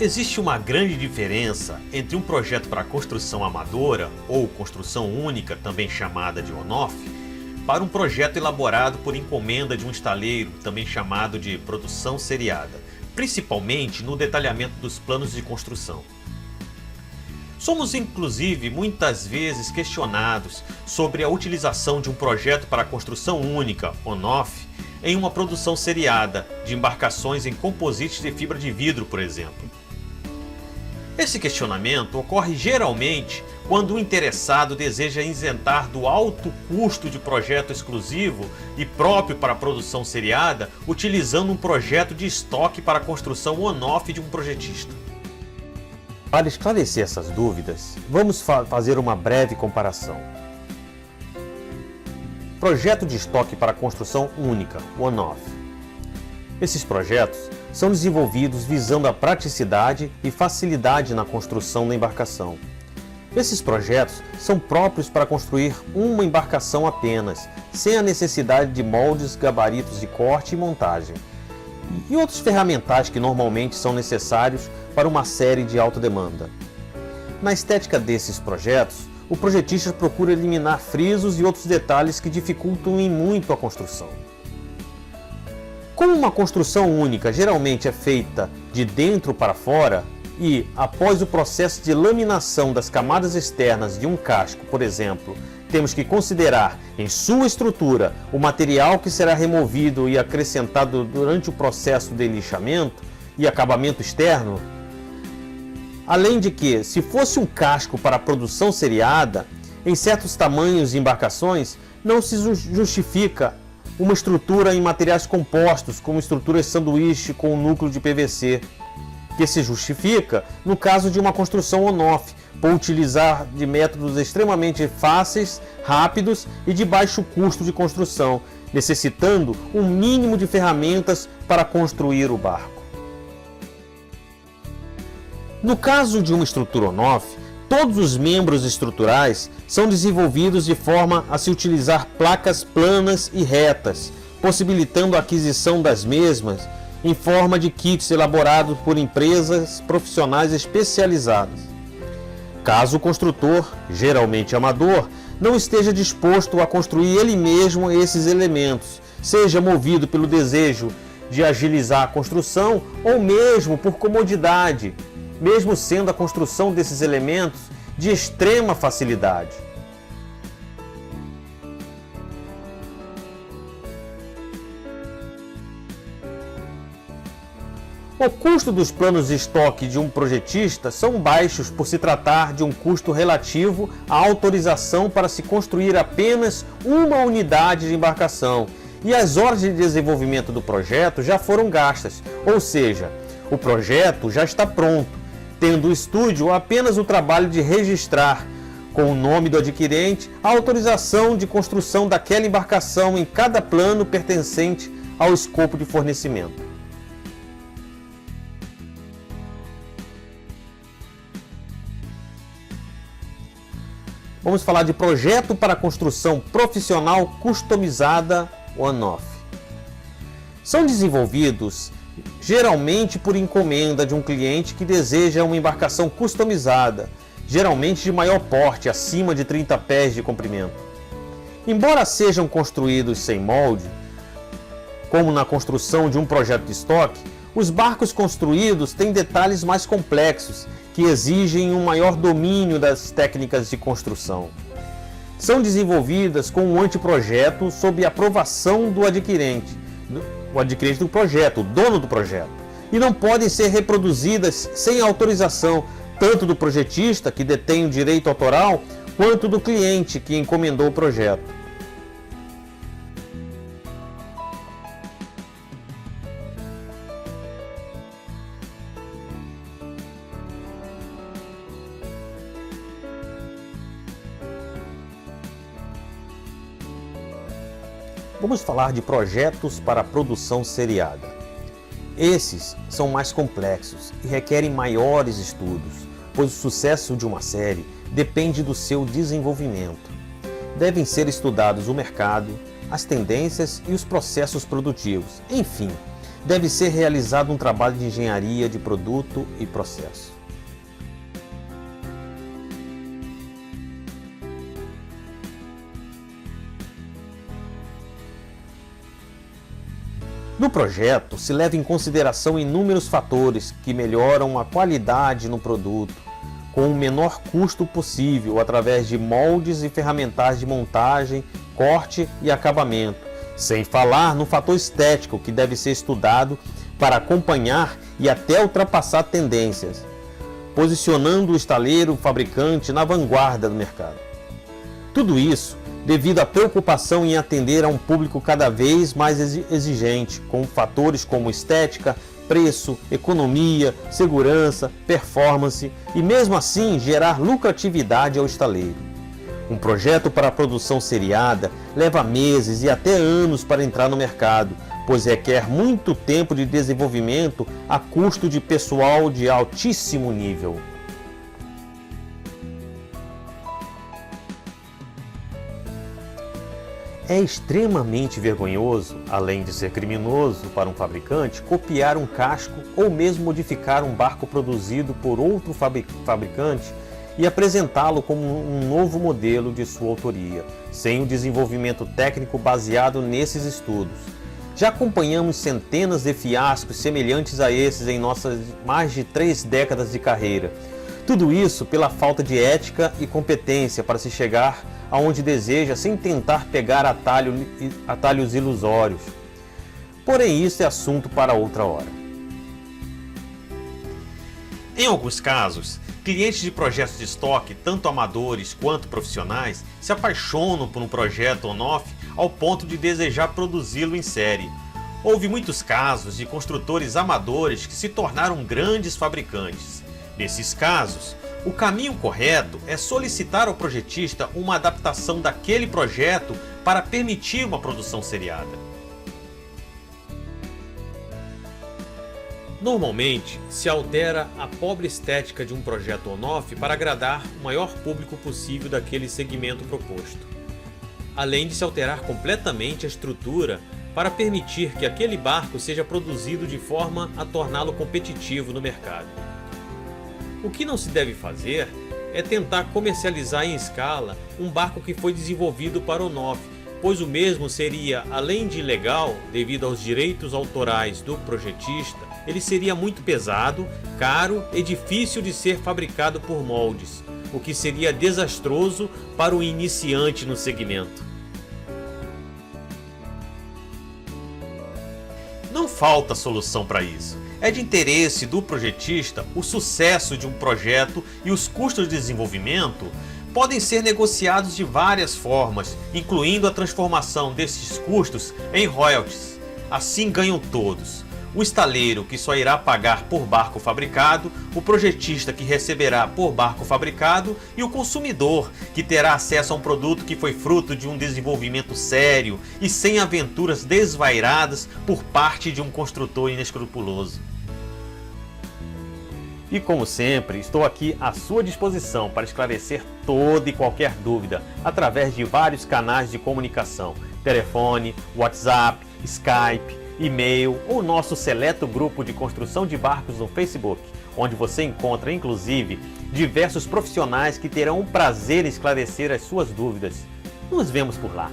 Existe uma grande diferença entre um projeto para construção amadora, ou construção única, também chamada de on-off, para um projeto elaborado por encomenda de um estaleiro, também chamado de produção seriada, principalmente no detalhamento dos planos de construção. Somos inclusive muitas vezes questionados sobre a utilização de um projeto para construção única, on-off, em uma produção seriada de embarcações em composites de fibra de vidro, por exemplo. Esse questionamento ocorre geralmente quando o interessado deseja isentar do alto custo de projeto exclusivo e próprio para a produção seriada, utilizando um projeto de estoque para a construção on-off de um projetista. Para esclarecer essas dúvidas, vamos fazer uma breve comparação. Projeto de estoque para construção única, on-off. Esses projetos são desenvolvidos visando a praticidade e facilidade na construção da embarcação. Esses projetos são próprios para construir uma embarcação apenas, sem a necessidade de moldes, gabaritos de corte e montagem, e outros ferramentais que normalmente são necessários para uma série de alta demanda. Na estética desses projetos, o projetista procura eliminar frisos e outros detalhes que dificultam em muito a construção. Como uma construção única geralmente é feita de dentro para fora e, após o processo de laminação das camadas externas de um casco, por exemplo, temos que considerar em sua estrutura o material que será removido e acrescentado durante o processo de lixamento e acabamento externo, além de que, se fosse um casco para produção seriada, em certos tamanhos e embarcações, não se justifica uma estrutura em materiais compostos, como estruturas sanduíche com núcleo de PVC, que se justifica no caso de uma construção on-off, por utilizar de métodos extremamente fáceis, rápidos e de baixo custo de construção, necessitando um mínimo de ferramentas para construir o barco. No caso de uma estrutura on-off, todos os membros estruturais são desenvolvidos de forma a se utilizar placas planas e retas, possibilitando a aquisição das mesmas em forma de kits elaborados por empresas profissionais especializadas. Caso o construtor, geralmente amador, não esteja disposto a construir ele mesmo esses elementos, seja movido pelo desejo de agilizar a construção ou mesmo por comodidade, mesmo sendo a construção desses elementos de extrema facilidade. O custo dos planos de estoque de um projetista são baixos por se tratar de um custo relativo à autorização para se construir apenas uma unidade de embarcação, e as horas de desenvolvimento do projeto já foram gastas, ou seja, o projeto já está pronto, tendo o estúdio apenas o trabalho de registrar, com o nome do adquirente, a autorização de construção daquela embarcação em cada plano pertencente ao escopo de fornecimento. Vamos falar de projeto para construção profissional customizada on-off. São desenvolvidos geralmente por encomenda de um cliente que deseja uma embarcação customizada, geralmente de maior porte, acima de 30 pés de comprimento. Embora sejam construídos sem molde, como na construção de um projeto de estoque, os barcos construídos têm detalhes mais complexos que exigem um maior domínio das técnicas de construção. São desenvolvidas com um anteprojeto sob aprovação do adquirente, o adquirente do projeto, o dono do projeto, e não podem ser reproduzidas sem autorização tanto do projetista, que detém o direito autoral, quanto do cliente que encomendou o projeto. Vamos falar de projetos para produção seriada. Esses são mais complexos e requerem maiores estudos, pois o sucesso de uma série depende do seu desenvolvimento. Devem ser estudados o mercado, as tendências e os processos produtivos. Enfim, deve ser realizado um trabalho de engenharia de produto e processo. No projeto, se leva em consideração inúmeros fatores que melhoram a qualidade no produto, com o menor custo possível através de moldes e ferramentais de montagem, corte e acabamento, sem falar no fator estético que deve ser estudado para acompanhar e até ultrapassar tendências, posicionando o estaleiro fabricante na vanguarda do mercado. Tudo isso devido à preocupação em atender a um público cada vez mais exigente, com fatores como estética, preço, economia, segurança, performance e mesmo assim gerar lucratividade ao estaleiro. Um projeto para a produção seriada leva meses e até anos para entrar no mercado, pois requer muito tempo de desenvolvimento a custo de pessoal de altíssimo nível. É extremamente vergonhoso, além de ser criminoso para um fabricante, copiar um casco ou mesmo modificar um barco produzido por outro fabricante e apresentá-lo como um novo modelo de sua autoria, sem o desenvolvimento técnico baseado nesses estudos. Já acompanhamos centenas de fiascos semelhantes a esses em nossas mais de 3 décadas de carreira. Tudo isso pela falta de ética e competência para se chegar aonde deseja sem tentar pegar atalhos ilusórios. Porém, isso é assunto para outra hora. Em alguns casos, clientes de projetos de estoque, tanto amadores quanto profissionais, se apaixonam por um projeto on-off ao ponto de desejar produzi-lo em série. Houve muitos casos de construtores amadores que se tornaram grandes fabricantes. Nesses casos, o caminho correto é solicitar ao projetista uma adaptação daquele projeto para permitir uma produção seriada. Normalmente, se altera a pobre estética de um projeto on-off para agradar o maior público possível daquele segmento proposto, além de se alterar completamente a estrutura para permitir que aquele barco seja produzido de forma a torná-lo competitivo no mercado. O que não se deve fazer é tentar comercializar em escala um barco que foi desenvolvido para on-off, pois o mesmo seria, além de ilegal, devido aos direitos autorais do projetista, ele seria muito pesado, caro e difícil de ser fabricado por moldes, o que seria desastroso para o iniciante no segmento. Não falta solução para isso. É de interesse do projetista o sucesso de um projeto e os custos de desenvolvimento podem ser negociados de várias formas, incluindo a transformação desses custos em royalties. Assim ganham todos. O estaleiro, que só irá pagar por barco fabricado, o projetista, que receberá por barco fabricado, e o consumidor, que terá acesso a um produto que foi fruto de um desenvolvimento sério e sem aventuras desvairadas por parte de um construtor inescrupuloso. E como sempre, estou aqui à sua disposição para esclarecer toda e qualquer dúvida através de vários canais de comunicação: telefone, WhatsApp, Skype, e-mail ou nosso seleto grupo de construção de barcos no Facebook, onde você encontra inclusive diversos profissionais que terão o prazer em esclarecer as suas dúvidas. Nos vemos por lá!